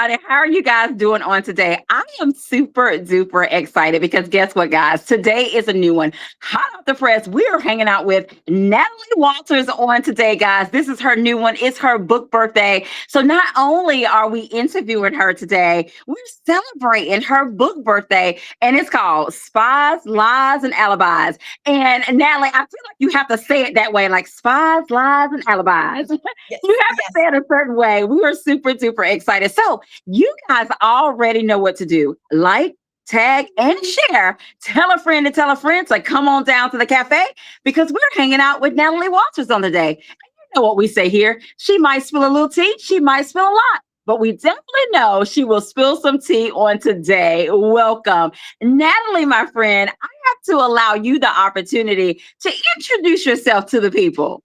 everybody. How are you guys doing on today? I am super duper excited because guess what, guys? Today is a new one. Hot off the press, we are hanging out with Natalie Walters on today, guys. This is her new one. It's her book birthday. So not only are we interviewing her today, we're celebrating her book birthday, and it's called Spies, Lies, and Alibis. And Natalie, I feel like you have to say it that way, like spies, lies, and alibis. Yes, You have to yes. say it a certain way. We were super duper excited. So you guys already know what to do. Like, tag, and share. Tell a friend to tell a friend to come on down to the cafe because we're hanging out with Natalie Walters on the day. And you know what we say here. She might spill a little tea. She might spill a lot. But we definitely know she will spill some tea on today. Welcome. Natalie, my friend, I have to allow you the opportunity to introduce yourself to the people.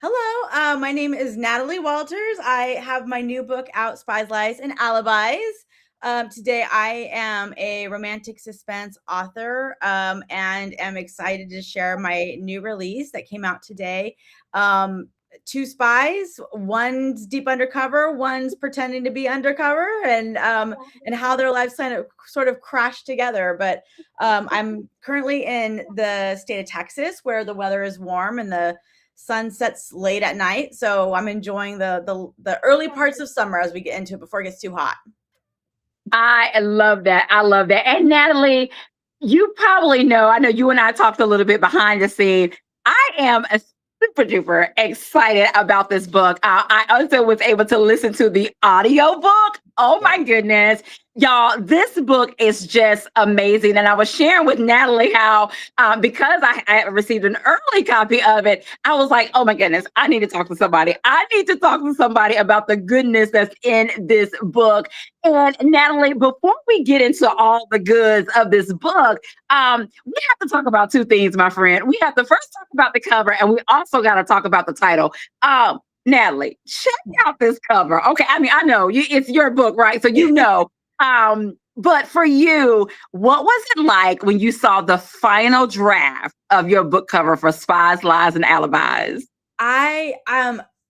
Hello, my name is Natalie Walters. I have my new book out, Spies, Lies, and Alibis. Today, I am a romantic suspense author and am excited to share my new release that came out today. Two spies, one's deep undercover, one's pretending to be undercover, and how their lives sort of crash together. But I'm currently in the state of Texas, where the weather is warm and the sun sets late at night. So I'm enjoying the early parts of summer as we get into it before it gets too hot. I love that. I love that. And Natalie, you probably know, I know you and I talked a little bit behind the scene. I am a super duper excited about this book. I also was able to listen to the audio book. Oh Yeah. my goodness. Y'all, this book is just amazing. And I was sharing with Natalie how, because I received an early copy of it, I was like, oh my goodness, I need to talk to somebody. I need to talk to somebody about the goodness that's in this book. And Natalie, before we get into all the goods of this book, we have to talk about two things, my friend. We have to first talk about the cover, and we also got to talk about the title. Natalie, check out this cover. Okay, I mean, I know it's your book, right? So you know. But for you, what was it like when you saw the final draft of your book cover for Spies, Lies, and Alibis? I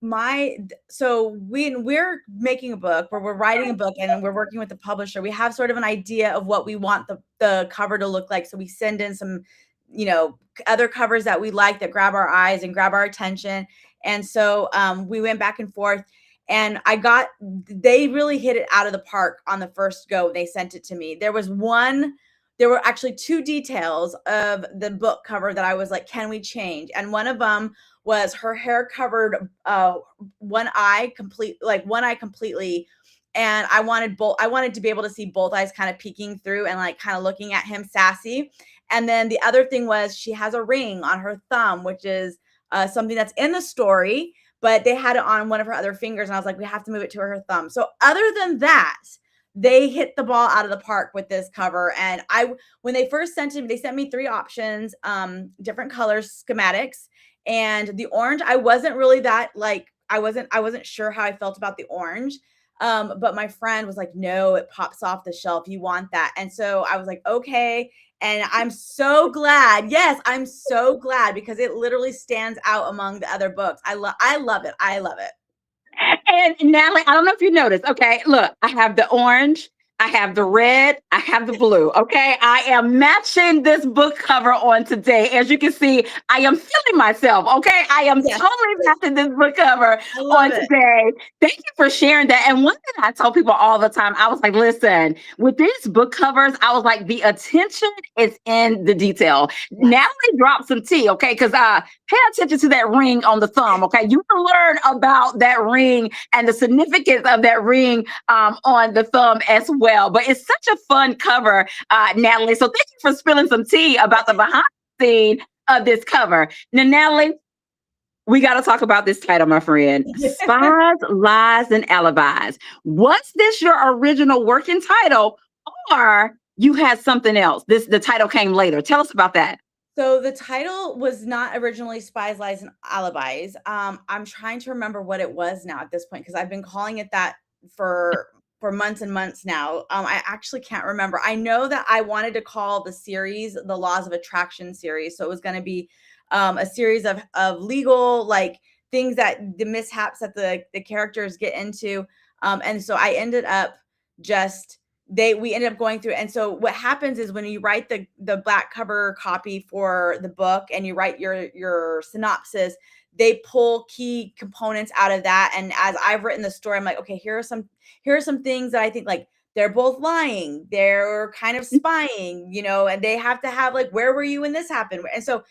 my so when we're making a book, where we're writing a book and we're working with the publisher, we have sort of an idea of what we want the cover to look like. So we send in some, other covers that we like that grab our eyes and grab our attention. And so we went back and forth, and they really hit it out of the park on the first go. They sent it to me. There were actually two details of the book cover that I was like, can we change? And one of them was her hair covered one eye completely. And I wanted to be able to see both eyes kind of peeking through and like kind of looking at him sassy. And then the other thing was she has a ring on her thumb, which is something that's in the story, but they had it on one of her other fingers. And I was like, we have to move it to her thumb. So other than that, they hit the ball out of the park with this cover. And when they first sent it, they sent me three options, different colors, schematics. And the orange, I wasn't really that like, I wasn't sure how I felt about the orange. But my friend was like, no, it pops off the shelf. You want that. And so I was like, okay. And I'm so glad. Yes, I'm so glad because it literally stands out among the other books. I love it. I love it. And Natalie, I don't know if you noticed. Okay, look, I have the orange, I have the red, I have the blue. Okay, I am matching this book cover on today. As you can see, I am feeling myself. Okay, I am Yes, totally matching this book cover I love on it. today. Thank you for sharing that. And one thing I tell people all the time, I was like, listen, with these book covers, I was like, the attention is in the detail. Yes. Natalie dropped some tea, okay, because pay attention to that ring on the thumb. Okay, you can learn about that ring and the significance of that ring on the thumb as well. But it's such a fun cover, Natalie. So thank you for spilling some tea about the behind the scene of this cover. Now, Natalie, we got to talk about this title, my friend. Spies, Lies, and Alibis. Was this your original working title, or you had something else? The title came later. Tell us about that. So the title was not originally Spies, Lies, and Alibis. I'm trying to remember what it was now at this point because I've been calling it that for months and months now. I actually can't remember. I know that I wanted to call the series the Laws of Attraction series. So it was going to be a series of legal like things that the mishaps that the characters get into. And so I ended up just we ended up going through. And so what happens is when you write the back cover copy for the book and you write your synopsis, they pull key components out of that. And as I've written the story, I'm like, okay, here are some things that I think, like, they're both lying, they're kind of spying, and they have to have, like, where were you when this happened? And so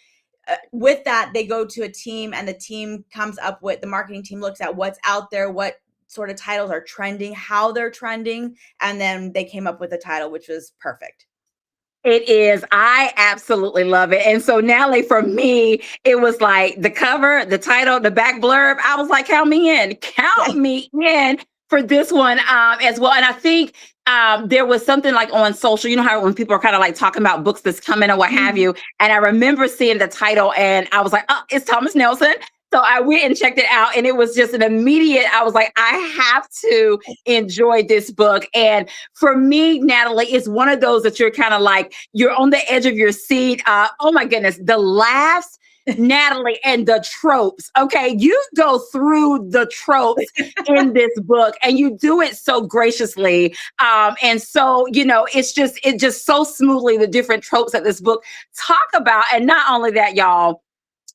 with that, they go to a team, and the team comes up with, the marketing team looks at what's out there, what sort of titles are trending, how they're trending, and then they came up with a title, which was perfect. It is. I absolutely love it. And so, Natalie, for me, it was like the cover, the title, the back blurb. I was like, count me in, count me in for this one as well. And I think there was something like on social, you know how when people are kind of like talking about books that's coming or what have you. And I remember seeing the title and I was like, oh, it's Thomas Nelson. So I went and checked it out, and it was just an immediate, I was like, I have to enjoy this book. And for me, Natalie, it's one of those that you're kind of like, you're on the edge of your seat. Oh my goodness, the laughs, Natalie, and the tropes. Okay, you go through the tropes in this book, and you do it so graciously. And so, it's just so smoothly, the different tropes that this book talk about. And not only that, y'all,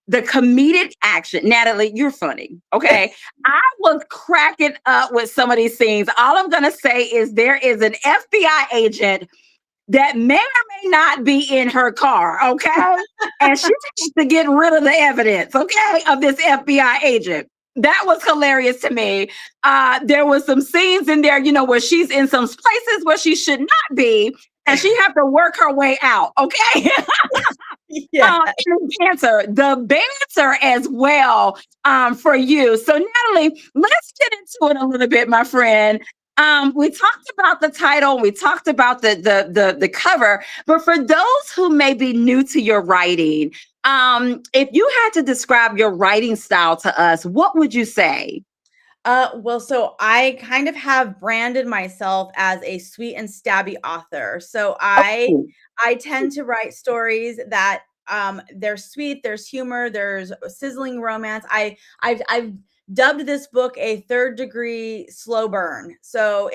the comedic action. Natalie, you're funny. Okay. I was cracking up with some of these scenes. All I'm going to say is there is an FBI agent that may or may not be in her car. Okay. And she needs to get rid of the evidence. Okay. Of this FBI agent. That was hilarious to me. There was some scenes in there, where she's in some places where she should not be, and she have to work her way out. Okay. Yeah. The banter as well for you. So, Natalie, let's get into it a little bit, my friend. We talked about the title, we talked about the cover, but for those who may be new to your writing, if you had to describe your writing style to us, what would you say? Well, so I kind of have branded myself as a sweet and stabby author. So Oh, I tend to write stories that there's sweet, there's humor, there's sizzling romance. I've dubbed this book a third degree slow burn. So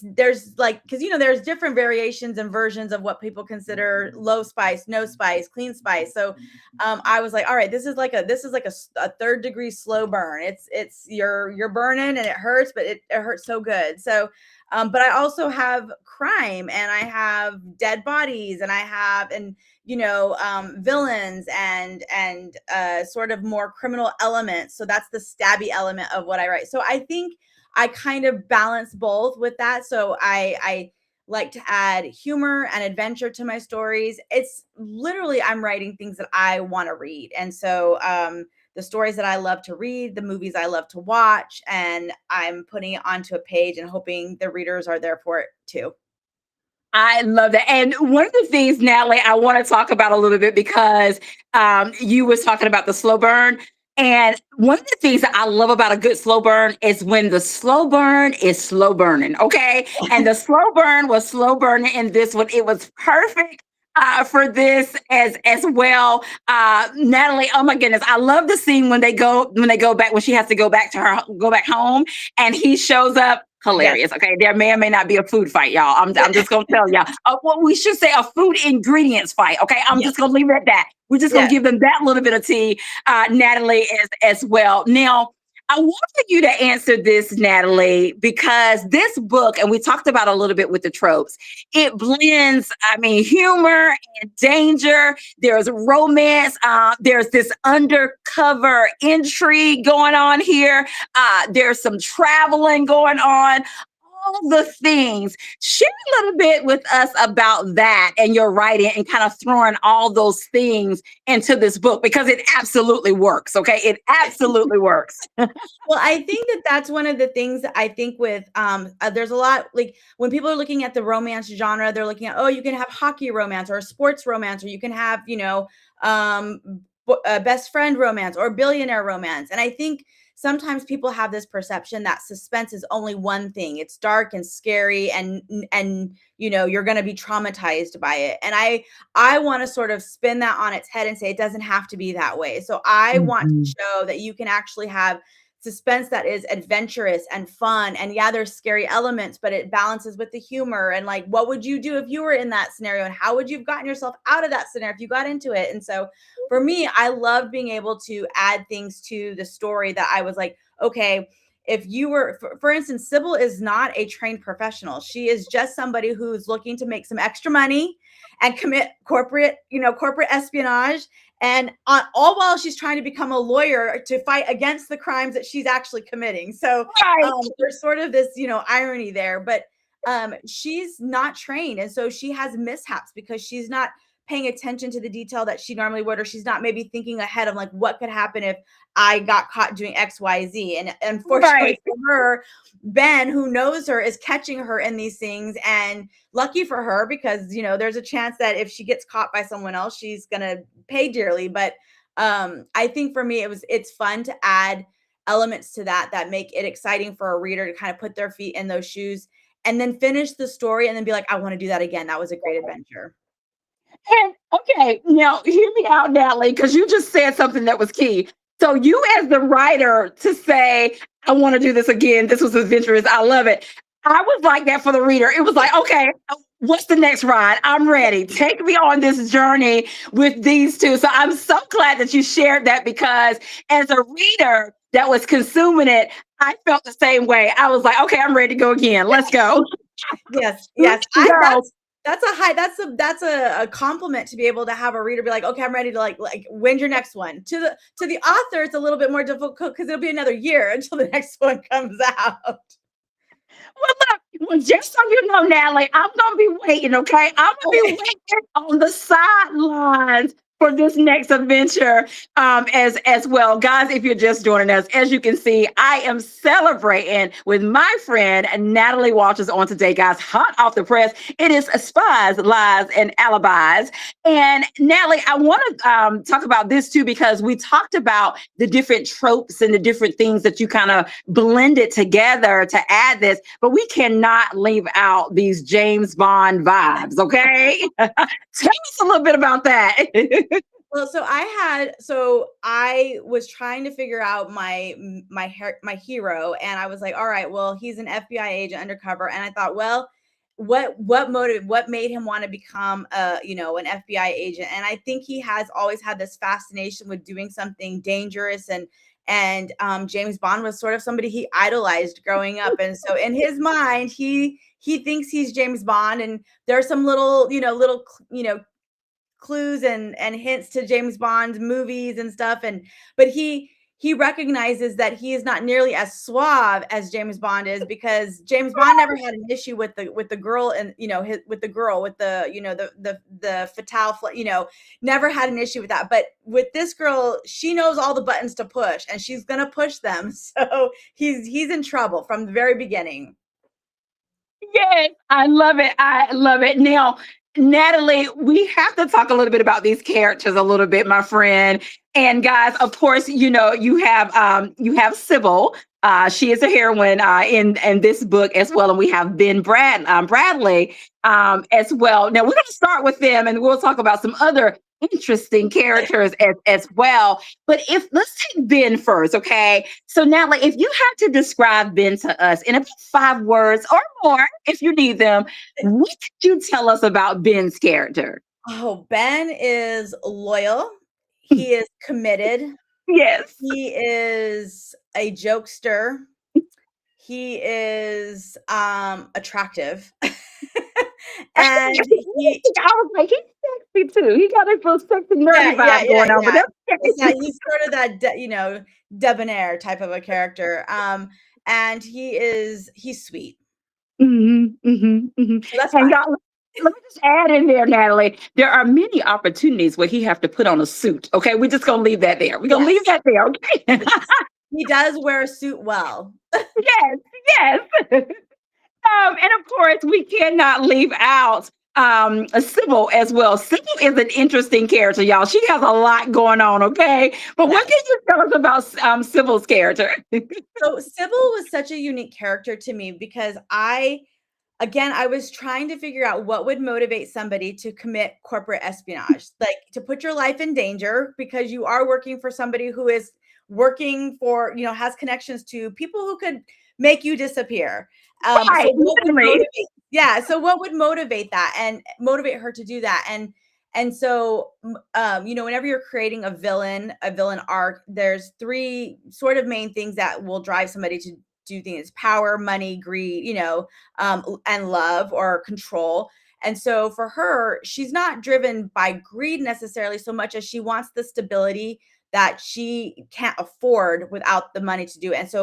there's like, because there's different variations and versions of what people consider low spice, no spice, clean spice. So I was like, all right, this is like a third degree slow burn. It's you're burning and it hurts, but it hurts so good. So but I also have crime, and I have dead bodies, and I have villains and sort of more criminal elements. So that's the stabby element of what I write. So I think I kind of balance both with that. So I like to add humor and adventure to my stories. It's literally, I'm writing things that I want to read. And so the stories that I love to read, the movies I love to watch, and I'm putting it onto a page and hoping the readers are there for it too. I love that. And one of the things, Natalie, I want to talk about a little bit because you was talking about the slow burn. And one of the things that I love about a good slow burn is when the slow burn is slow burning. Okay. And the slow burn was slow burning in this one. It was perfect for this as well. Natalie, oh my goodness. I love the scene when they go back, when she has to go back home, and he shows up. Hilarious. Okay. There may or may not be a food fight, y'all. I'm just going to tell y'all. Well, we should say a food ingredients fight. Okay. I'm just going to leave it at that. We're just going to give them that little bit of tea, Natalie, as well. Now, I want for you to answer this, Natalie, because this book, and we talked about a little bit with the tropes, it blends, humor and danger. There's romance. There's this undercover intrigue going on here. There's some traveling going on. All the things. Share a little bit with us about that and your writing, and kind of throwing all those things into this book, because it absolutely works. Okay. It absolutely works. Well, I think that that's one of the things that I think with there's a lot, like, when people are looking at the romance genre, they're looking at, oh, you can have hockey romance or sports romance, or you can have best friend romance or billionaire romance. And I think sometimes people have this perception that suspense is only one thing. It's dark and scary, and you're going to be traumatized by it. And I want to sort of spin that on its head and say it doesn't have to be that way. So I want to show that you can actually have suspense that is adventurous and fun. And yeah, there's scary elements, but it balances with the humor. And like, what would you do if you were in that scenario? And how would you have gotten yourself out of that scenario if you got into it? And so for me, I loved being able to add things to the story that I was like, okay, if you were, for instance, Sybil is not a trained professional. She is just somebody who's looking to make some extra money and commit corporate espionage, and all while she's trying to become a lawyer to fight against the crimes that she's actually committing. So Right. there's sort of this, irony there, but she's not trained. And so she has mishaps because she's not paying attention to the detail that she normally would, or she's not maybe thinking ahead of like, what could happen if I got caught doing X, Y, Z. And unfortunately for her, Ben, who knows her, is catching her in these things. And lucky for her, because, there's a chance that if she gets caught by someone else, she's going to pay dearly. But I think for me, it's fun to add elements to that make it exciting for a reader to kind of put their feet in those shoes and then finish the story and then be like, I want to do that again. That was a great adventure. And okay, now hear me out, Natalie, because you just said something that was key. So you as the writer to say, I want to do this again. This was adventurous. I love it. I was like that for the reader. It was like, okay, what's the next ride? I'm ready. Take me on this journey with these two. So I'm so glad that you shared that, because as a reader that was consuming it, I felt the same way. I was like, okay, I'm ready to go again. Let's go. Yes. That's a compliment to be able to have a reader be like, okay, I'm ready to like when's your next one? To the author, it's a little bit more difficult because it'll be another year until the next one comes out. Well, look, just so you know, Natalie, I'm gonna be waiting, okay? I'm gonna be waiting on the sidelines for this next adventure as well. Guys, if you're just joining us, as you can see, I am celebrating with my friend Natalie Walters on today, guys, hot off the press. It is Spies, Lies, and Alibis. And Natalie, I want to talk about this too, because we talked about the different tropes and the different things that you kind of blended together to add this, but we cannot leave out these James Bond vibes, okay? Tell us a little bit about that. Well, so I was trying to figure out my hero, and I was like, all right, well, he's an FBI agent undercover, and I thought, well, what made him want to become an FBI agent? And I think he has always had this fascination with doing something dangerous, and James Bond was sort of somebody he idolized growing up, and so in his mind, he thinks he's James Bond, and there are some little clues and hints to James Bond's movies and stuff, but he recognizes that he is not nearly as suave as James Bond is, because James Bond never had an issue with the girl, and with the fatale, never had an issue with that. But with this girl, she knows all the buttons to push, and she's gonna push them. So he's in trouble from the very beginning. Yes, I love it. I love it. Now, Natalie, we have to talk a little bit about these characters a little bit, my friend. And guys, of course, you have Sybil. She is a heroine in this book as well, and we have Ben Bradley as well. Now we're going to start with them, and we'll talk about some other interesting characters as well. But let's take Ben first, okay? So Natalie, if you had to describe Ben to us in about 5 words or more, if you need them, what could you tell us about Ben's character? Oh, Ben is loyal. He is committed. Yes. He is a jokester. He is attractive. And I was like, he's sexy too. He got a little sexy nerdy vibe going on. Yeah. But he's sort of that debonair type of a character. And he's sweet. Mm-hmm, mm-hmm, mm-hmm. So that's fine. Let me just add in there, Natalie. There are many opportunities where he have to put on a suit. Okay, we're just gonna leave that there. We're gonna leave that there. Okay. He does wear a suit well. Yes. And of course, we cannot leave out Sybil as well. Sybil is an interesting character, y'all. She has a lot going on, okay? But what can you tell us about Sybil's character? So Sybil was such a unique character to me because I was trying to figure out what would motivate somebody to commit corporate espionage, like to put your life in danger because you are working for somebody who is working for, has connections to people who could make you disappear. So Right, what would literally. motivate? Yeah. So what would motivate that and motivate her to do that? And so, whenever you're creating a villain arc, there's three sort of main things that will drive somebody to do things: power, money, greed, and love or control. And so for her, she's not driven by greed necessarily so much as she wants the stability that she can't afford without the money to do it.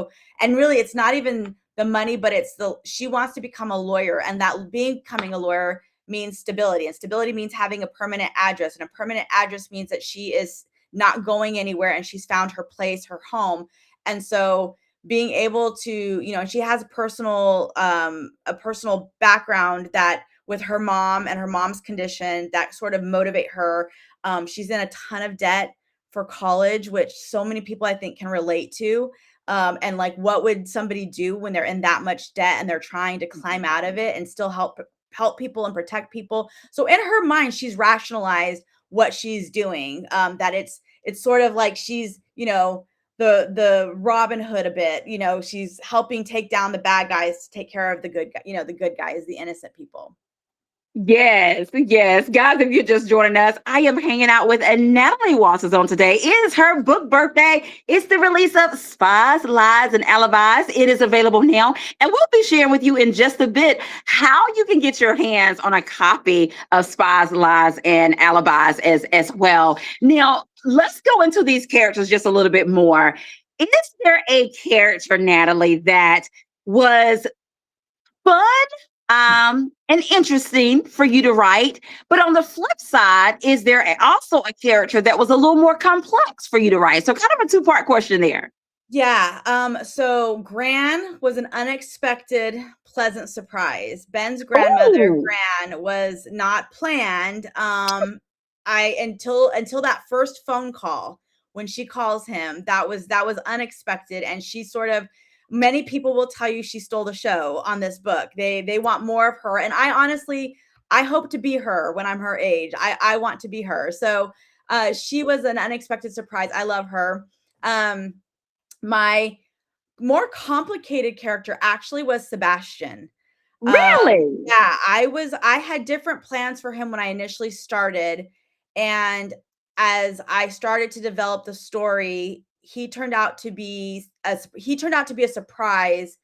And really, it's not even the money, but she wants to become a lawyer, and that becoming a lawyer means stability, and stability means having a permanent address, and a permanent address means that she is not going anywhere and she's found her place, her home. And so being able to, she has a personal background that with her mom and her mom's condition that sort of motivate her. She's in a ton of debt for college, which so many people I think can relate to. And like, what would somebody do when they're in that much debt and they're trying to climb out of it and still help people and protect people? So in her mind, she's rationalized what she's doing. That it's sort of like she's, the Robin Hood a bit, she's helping take down the bad guys to take care of the good, the good guys, the innocent people. Yes, yes. Guys, if you're just joining us, I am hanging out with Natalie Watts on today. It is her book birthday. It's the release of Spies, Lies, and Alibis. It is available now. And we'll be sharing with you in just a bit how you can get your hands on a copy of Spies, Lies, and Alibis as well. Now, let's go into these characters just a little bit more. Is there a character, Natalie, that was fun and interesting for you to write? But on the flip side, is there also a character that was a little more complex for you to write? So kind of a two-part question there. Yeah. So Gran was an unexpected, pleasant surprise. Ben's grandmother, Ooh. Gran, was not planned. Until that first phone call when she calls him, that was unexpected, and she sort of, many people will tell you she stole the show on this book. They want more of her, and I honestly, I hope to be her when I'm her age. I want to be her. So she was an unexpected surprise. I love her. My more complicated character actually was Sebastian. Really? Yeah, I had different plans for him when I initially started, and as I started to develop the story, he turned out to be a surprise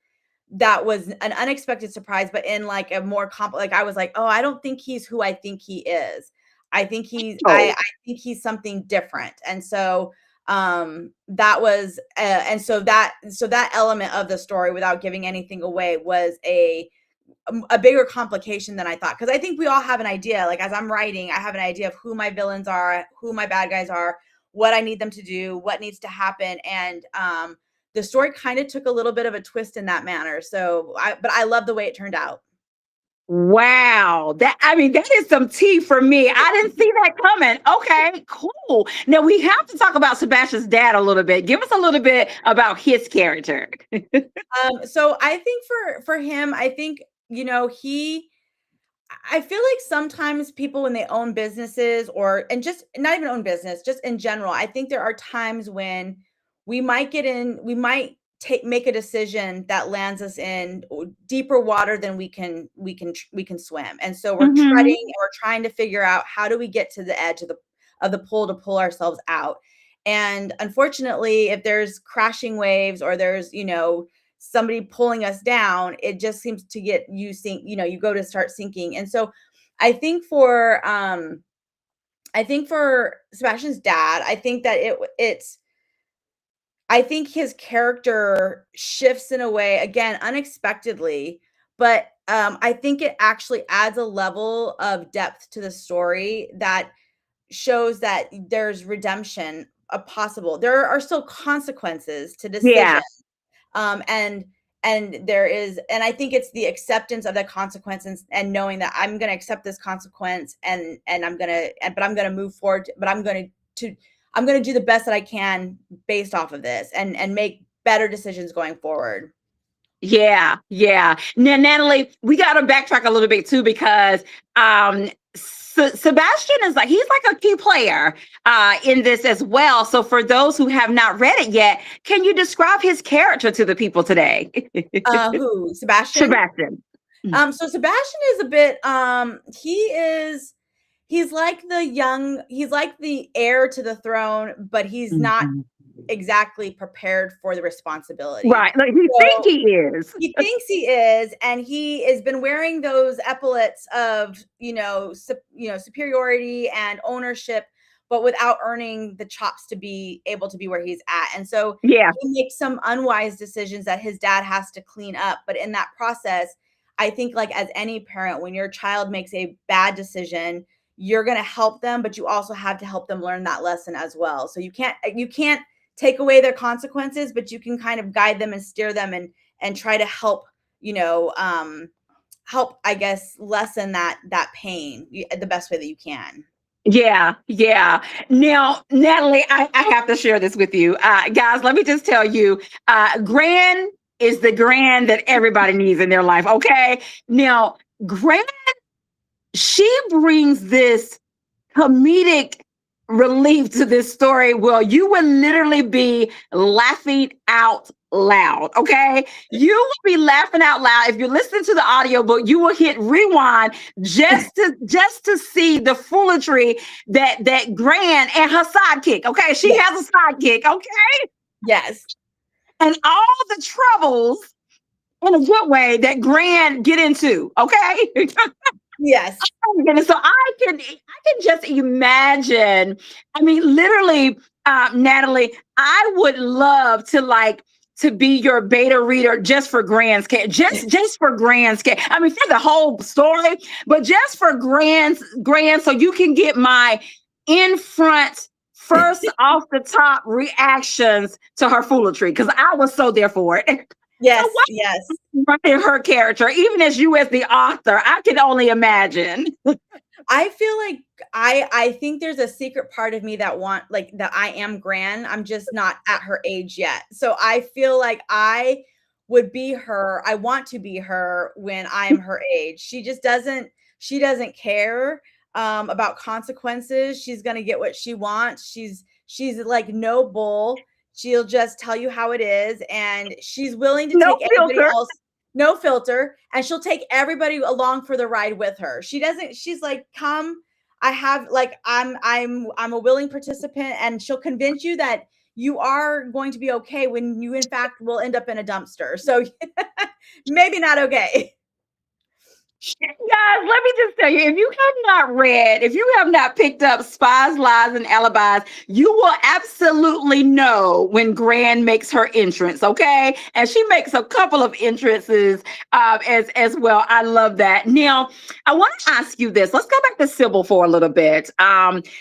that was an unexpected surprise, but in like a more like, I was like, "Oh, I don't think he's who I think he is. I think Oh, I think he's something different." And so that was and so that element of the story, without giving anything away, was a bigger complication than I thought, because I think we all have an idea. Like, as I'm writing, I have an idea of who my villains are, who my bad guys are, what I need them to do, what needs to happen. And the story kind of took a little bit of a twist in that manner. But I love the way it turned out. wow. That is some tea for me. I didn't see that coming. Okay, cool. Now we have to talk about Sebastian's dad a little bit. Give us a little bit about his character. So I think for him, I think, he I feel like sometimes people, when they own businesses, and just not even own business, just in general, I think there are times when we might make a decision that lands us in deeper water than we can swim. And so we're treading, Mhm. and we're trying to figure out, how do we get to the edge of the pool to pull ourselves out. And unfortunately, if there's crashing waves, or there's, somebody pulling us down, it just seems to get you sink, you go to start sinking. And so I think for Sebastian's dad, I think that it's I think his character shifts in a way, again, unexpectedly, but I think it actually adds a level of depth to the story that shows that there's redemption possible. There are still consequences to Yeah. decisions. um and and I think it's the acceptance of the consequences, and knowing that I'm going to accept this consequence, and I'm going to move forward, but I'm going to do the best that I can based off of this, and make better decisions going forward. Yeah, yeah. Now, Natalie, we got to backtrack a little bit too, because Sebastian is like, he's like a key player in this as well. So for those who have not read it yet, can you describe his character to the people today? Who? Sebastian? Sebastian. So Sebastian is a bit, he's like he's like the heir to the throne, but he's not exactly prepared for the responsibility. Right. Like he think he is. He thinks he is, and he has been wearing those epaulets of, superiority and ownership, but without earning the chops to be able to be where he's at. And so he makes some unwise decisions that his dad has to clean up. But in that process, I think, like, as any parent, when your child makes a bad decision, you're going to help them, but you also have to help them learn that lesson as well. So you can't take away their consequences, but you can kind of guide them and steer them and try to help, I guess, lessen that pain the best way that you can. Yeah. Now, Natalie, I have to share this with you. Guys, let me just tell you, Gran is the Gran that everybody needs in their life, okay? Now, Gran, she brings this comedic relief to this story. Well, you will literally be laughing out loud, okay? You will be laughing out loud. If you're listening to the audiobook, you will hit rewind just to see the foolery that Gran and her sidekick, okay? She has a sidekick, okay? Yes. And all the troubles in a good way that Gran get into, okay? Yes. So I can just imagine. I mean, literally, Natalie, I would love to be your beta reader just for Gran's care, just for Gran's care. I mean, for the whole story, but just for Gran, so you can get my in front, first off the top reactions to her foolery, because I was so there for it. Yes, yes. Writing her character, even as you as the author, I can only imagine. I feel like I think there's a secret part of me that that I am Gran. I'm just not at her age yet. So I feel like I would be her. I want to be her when I'm her age. She doesn't care about consequences. She's gonna get what she wants. She's like no bull. She'll just tell you how it is, and she's willing to take everybody else, no filter, and she'll take everybody along for the ride with her. She's like, come, I'm a willing participant, and she'll convince you that you are going to be okay when you in fact will end up in a dumpster. So maybe not okay. Guys, let me just tell you, if you have not picked up Spies, Lies, and Alibis, you will absolutely know when Gran makes her entrance, okay? And she makes a couple of entrances as well. I love that. Now, I want to ask you this. Let's go back to Sybil for a little bit.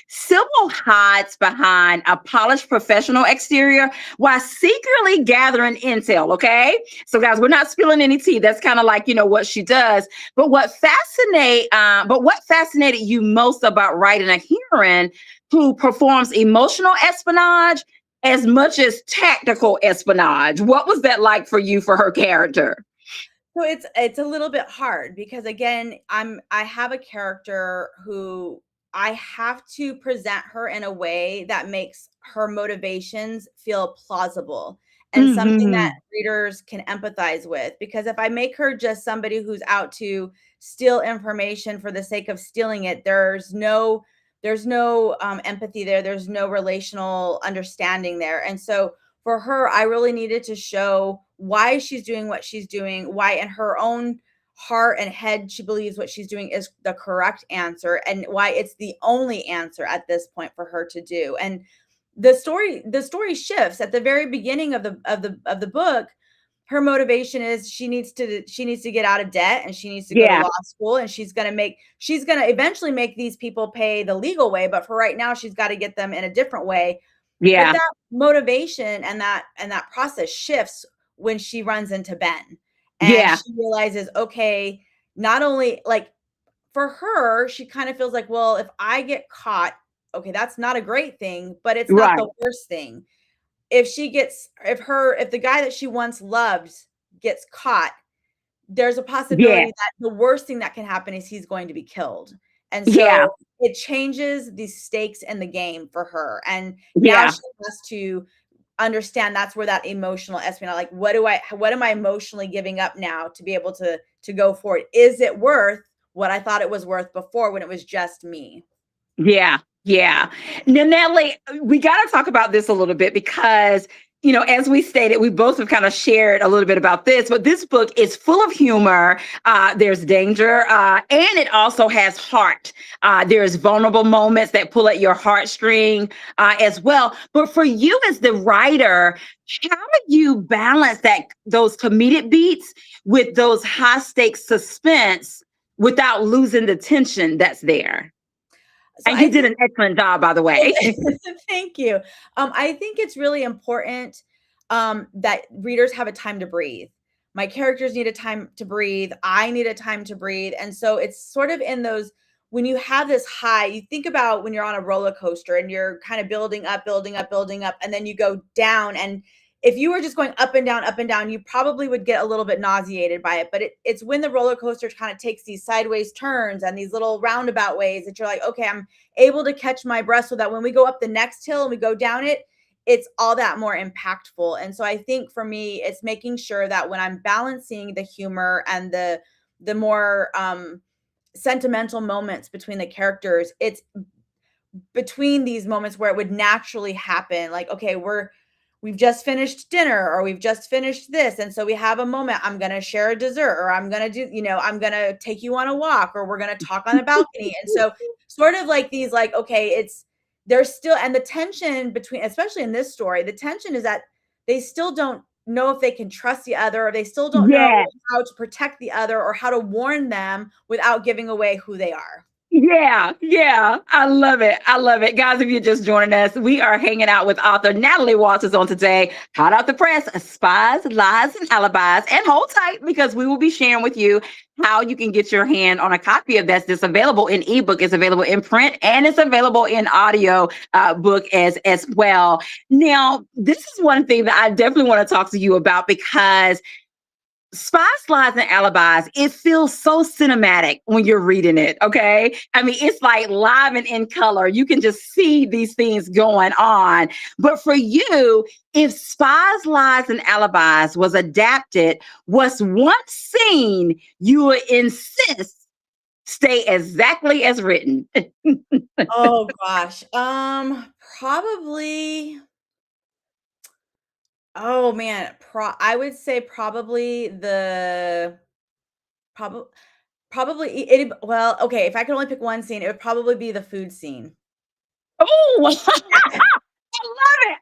Sybil hides behind a polished professional exterior while secretly gathering intel, okay? So, guys, we're not spilling any tea. That's kind of like, what she does. But what fascinated you most about writing a heroine who performs emotional espionage as much as tactical espionage? What was that like for you, for her character? So it's a little bit hard because, again, I have a character who I have to present her in a way that makes her motivations feel plausible and something that readers can empathize with. Because if I make her just somebody who's out to steal information for the sake of stealing it, there's no empathy there. There's no relational understanding there. And so for her, I really needed to show why she's doing what she's doing, why in her own heart and head she believes what she's doing is the correct answer, and why it's the only answer at this point for her to do. And the story shifts at the very beginning of the book. Her motivation is she needs to get out of debt, and she needs to go to law school, and she's going to eventually make these people pay the legal way, but for right now she's got to get them in a different way. But that motivation and that process shifts when she runs into Ben, and she realizes, okay, not only, like, for her, she kind of feels like, well, if I get caught, okay, that's not a great thing, but it's not the worst thing. If the guy that she once loved gets caught, there's a possibility that the worst thing that can happen is he's going to be killed. And Yeah. so it changes the stakes in the game for her. And now Yeah. she has to understand that's where that emotional espionage, like what am I emotionally giving up now to be able to go for it? Is it worth what I thought it was worth before when it was just me? Yeah, yeah. Now, Natalie, we got to talk about this a little bit because, as we stated, we both have kind of shared a little bit about this, but this book is full of humor. There's danger, and it also has heart. There's vulnerable moments that pull at your heartstring as well. But for you as the writer, how do you balance those comedic beats with those high stakes suspense without losing the tension that's there? So And I you did think an excellent job, by the way. thank you. I think it's really important that readers have a time to breathe. My characters need a time to breathe. I need a time to breathe. And so it's sort of in those when you have this high, you think about when you're on a roller coaster and you're kind of building up, building up, building up, and then you go down. And if you were just going up and down, you probably would get a little bit nauseated by it. But it's when the roller coaster kind of takes these sideways turns and these little roundabout ways that you're like, okay, I'm able to catch my breath so that when we go up the next hill and we go down it, it's all that more impactful. And so I think for me, it's making sure that when I'm balancing the humor and the more sentimental moments between the characters, it's between these moments where it would naturally happen. Like, okay, we've just finished dinner or we've just finished this. And so we have a moment. I'm going to share a dessert or I'm going to do, I'm going to take you on a walk or we're going to talk on a balcony. And so sort of like these, like, okay, there's still, and the tension between, especially in this story, the tension is that they still don't know if they can trust the other or they still don't know Yeah. how to protect the other or how to warn them without giving away who they are. Yeah, yeah. I love it. I love it. Guys, if you're just joining us, we are hanging out with author Natalie Walters on today. Hot out the press, Spies, Lies, and Alibis. And hold tight because we will be sharing with you how you can get your hand on a copy of this. It's available in ebook, it's available in print, and it's available in audio book as well. Now, this is one thing that I definitely want to talk to you about because Spies, Lies, and Alibis, it feels so cinematic when you're reading it, okay? I mean, it's like live and in color. You can just see these things going on. But for you, if Spies, Lies, and Alibis was adapted, what's one scene you would insist stay exactly as written? Oh gosh. Probably. Oh man, I would say probably probably it. Well, okay, if I could only pick one scene, it would probably be the food scene. Oh, I love it.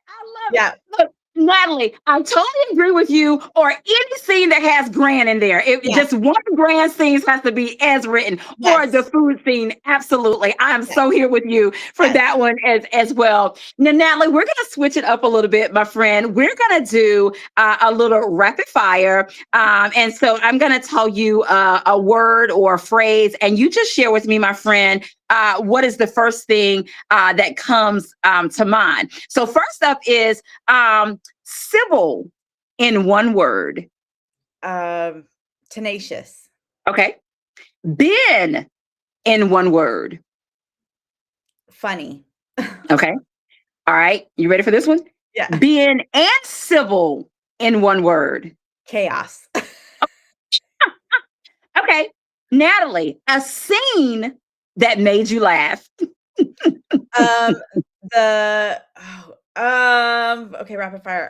I love it. Yeah. Look, Natalie, I totally agree with you. Or any scene that has grand in there. If Yes. just one grand scene has to be as written, or the Yes. food scene. Absolutely. I am Yes. so here with you for Yes. that one as well. Now, Natalie, we're going to switch it up a little bit, my friend. We're going to do a little rapid fire. And so I'm going to tell you a word or a phrase, and you just share with me, my friend, what is the first thing that comes to mind. So first up is civil in one word. Um, Tenacious. Okay. Been in one word. Funny. Okay. All right. You ready for this one? Yeah. Being and civil in one word. Chaos. Okay. Natalie, a scene that made you laugh. Um, okay, rapid fire.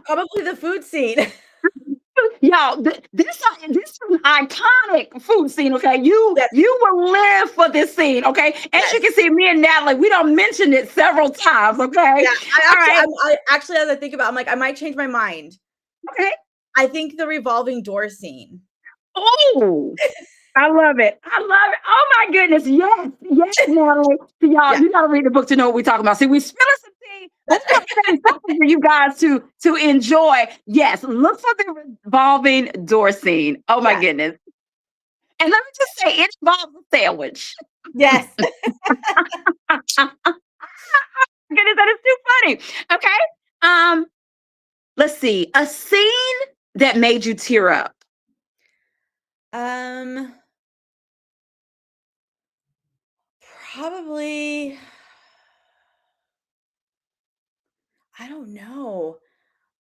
Probably the food scene. Y'all, this is an iconic food scene. Okay, you Yes. you will live for this scene. Okay, as you Yes. can see, me and Natalie, we don't mention it several times. Okay, Yeah. all right, I actually, as I think about, I'm like, I might change my mind. okay. I think the revolving door scene. Oh, I love it. I love it. Oh my goodness, yes, yes, Natalie. So y'all, Yeah. you gotta read the book to know what we're talking about. See, we spilling some tea. Let's That's put something for you guys to enjoy. Yes, look for the revolving door scene. Oh my Yeah. goodness. And let me just say, it involves a sandwich. Yes. Goodness, that is too funny. Okay. Um, let's see. A scene that made you tear up. Um, Probably, I don't know.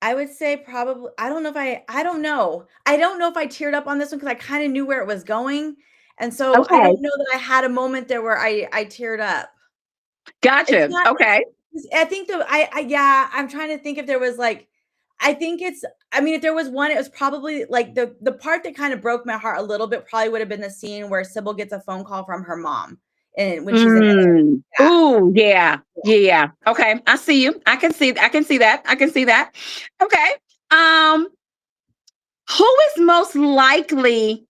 I would say probably I don't know. I don't know if I teared up on this one because I kinda knew where it was going, and so I Okay. don't know that I had a moment there where I teared up. It's Gotcha. not Okay. I think the I yeah, I'm trying to think if there was, like I think it's I mean, if there was one, it was probably, like, the part that kinda broke my heart a little bit probably would have been the scene where Sybil gets a phone call from her mom, and when she's in Mm. yeah, Ooh, yeah. Yeah. Okay. I see you. I can see that. I can see that. Okay. Um, who is most likely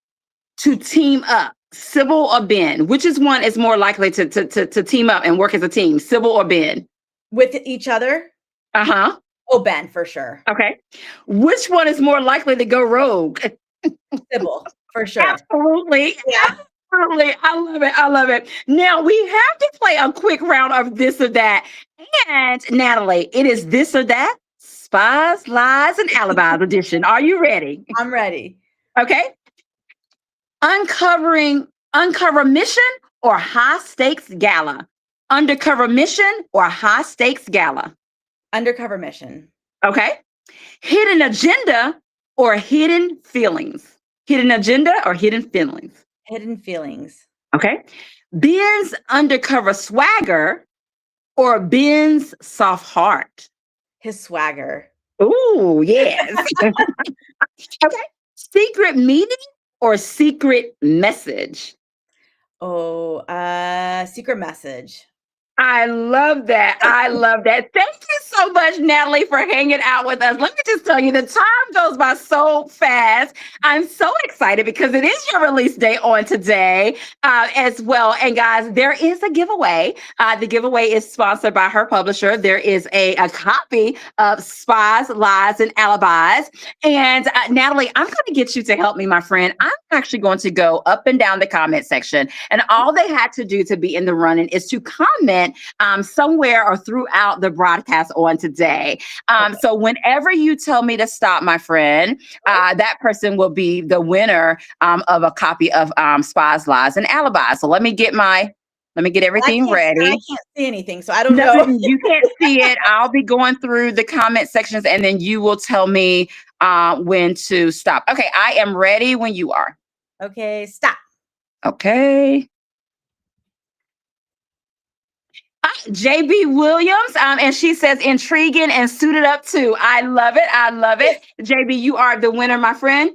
to team up? Sybil or Ben? Which is one is more likely to team up and work as a team? Sybil or Ben? with each other. Uh-huh. Oh, Ben, for sure. Okay. Which one is more likely to go rogue? Sybil, for sure. Absolutely. Yeah. Absolutely. I love it. I love it. Now we have to play a quick round of this or that. And Natalie, it is this or that, Spies, Lies, and Alibis edition. Are you ready? I'm ready. Okay. Uncover mission or high stakes gala? Undercover mission or high stakes gala? Undercover mission. Okay. Hidden agenda or hidden feelings? Hidden agenda or hidden feelings? Hidden feelings. Okay. Ben's undercover swagger or Ben's soft heart? His swagger. Ooh, yes. Okay. Secret meeting or secret message? Oh, secret message. I love that. I love that. Thank you so much, Natalie, for hanging out with us. Let me just tell you, the time goes by so fast. I'm so excited because it is your release day on today as well. And guys, there is a giveaway. The giveaway is sponsored by her publisher. There is a copy of Spies, Lies, and Alibis. And Natalie, I'm going to get you to help me, my friend. I'm actually going to go up and down the comment section. And all they had to do to be in the running is to comment somewhere or throughout the broadcast on today. So whenever you tell me to stop, my friend, that person will be the winner of a copy of Spies, Lies, and Alibis. So let me get everything ready. I can't see anything, so I don't know. Nothing, you can't see it. I'll be going through the comment sections and then you will tell me when to stop. Okay, I am ready when you are. Okay, stop. Okay. JB Williams, and she says intriguing and suited up too. I love it. I love it. JB, you are the winner, my friend.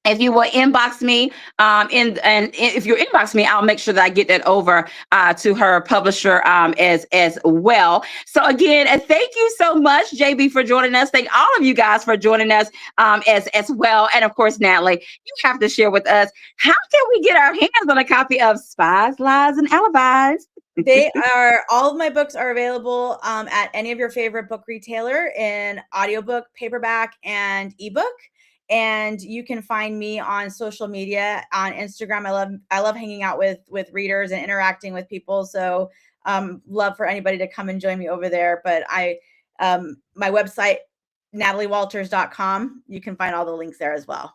If you will inbox me, if you inbox me, I'll make sure that I get that over to her publisher as well. So again, thank you so much, JB, for joining us. Thank all of you guys for joining us as well. And of course, Natalie, you have to share with us, how can we get our hands on a copy of Spies, Lies, and Alibis? All of my books are available at any of your favorite book retailer in audiobook, paperback, and ebook. And you can find me on social media on Instagram. I love hanging out with readers and interacting with people. So love for anybody to come and join me over there. But my website, nataliewalters.com, you can find all the links there as well.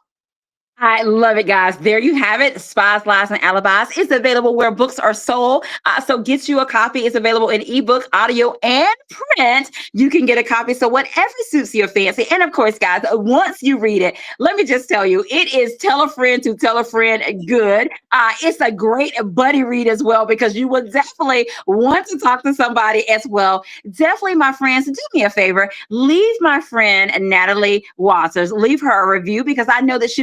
I love it, guys. There you have it. Spies, Lies, and Alibis is available where books are sold. So get you a copy. It's available in ebook, audio, and print. You can get a copy. So whatever suits your fancy. And of course, guys, once you read it, let me just tell you, it is tell a friend to tell a friend good. It's a great buddy read as well, because you will definitely want to talk to somebody as well. Definitely, my friends, do me a favor. Leave my friend Natalie Walters, leave her a review, because I know that she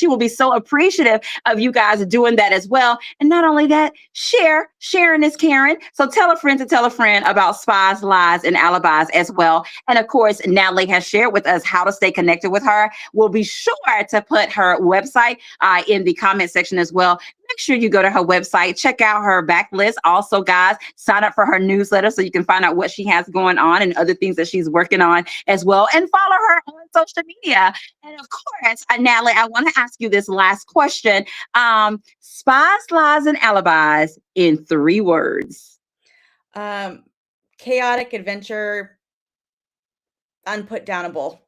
will be so appreciative of you guys doing that as well. And not only that, sharing is caring. So tell a friend to tell a friend about Spies, Lies, and Alibis as well. And of course, Natalie has shared with us how to stay connected with her. We'll be sure to put her website in the comment section as well. Make sure you go to her website, check out her backlist. Also, guys, sign up for her newsletter so you can find out what she has going on and other things that she's working on as well. And follow her on social media. And of course, Natalie, I want to ask you this last question. Spies, Lies, and Alibis in 3 words. Chaotic adventure, unputdownable.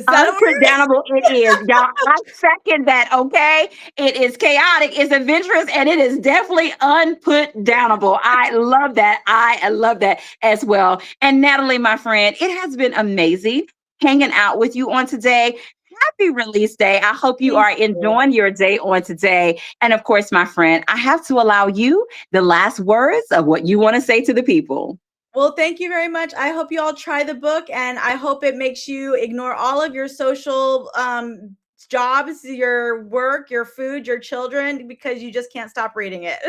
Is that a word? Unputdownable it is. Y'all, I second that, okay? It is chaotic, it's adventurous, and it is definitely unputdownable. I love that. I love that as well. And Natalie, my friend, it has been amazing hanging out with you on today. Happy release day. I hope you Thank are you. enjoying your day on today. And of course, my friend, I have to allow you the last words of what you want to say to the people. Well, thank you very much. I hope you all try the book, and I hope it makes you ignore all of your social jobs, your work, your food, your children, because you just can't stop reading it.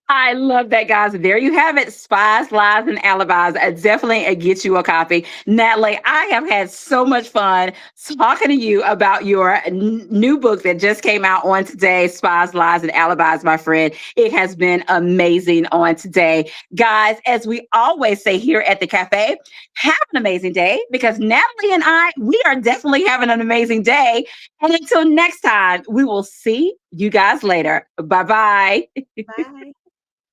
I love that, guys. There you have it. Spies, Lies, and Alibis. Definitely get you a copy. Natalie, I have had so much fun talking to you about your new book that just came out on today, Spies, Lies, and Alibis, my friend. It has been amazing on today. Guys, as we always say here at the cafe, have an amazing day because Natalie and I, we are definitely having an amazing day. And until next time, we will see you guys later. Bye bye. Bye.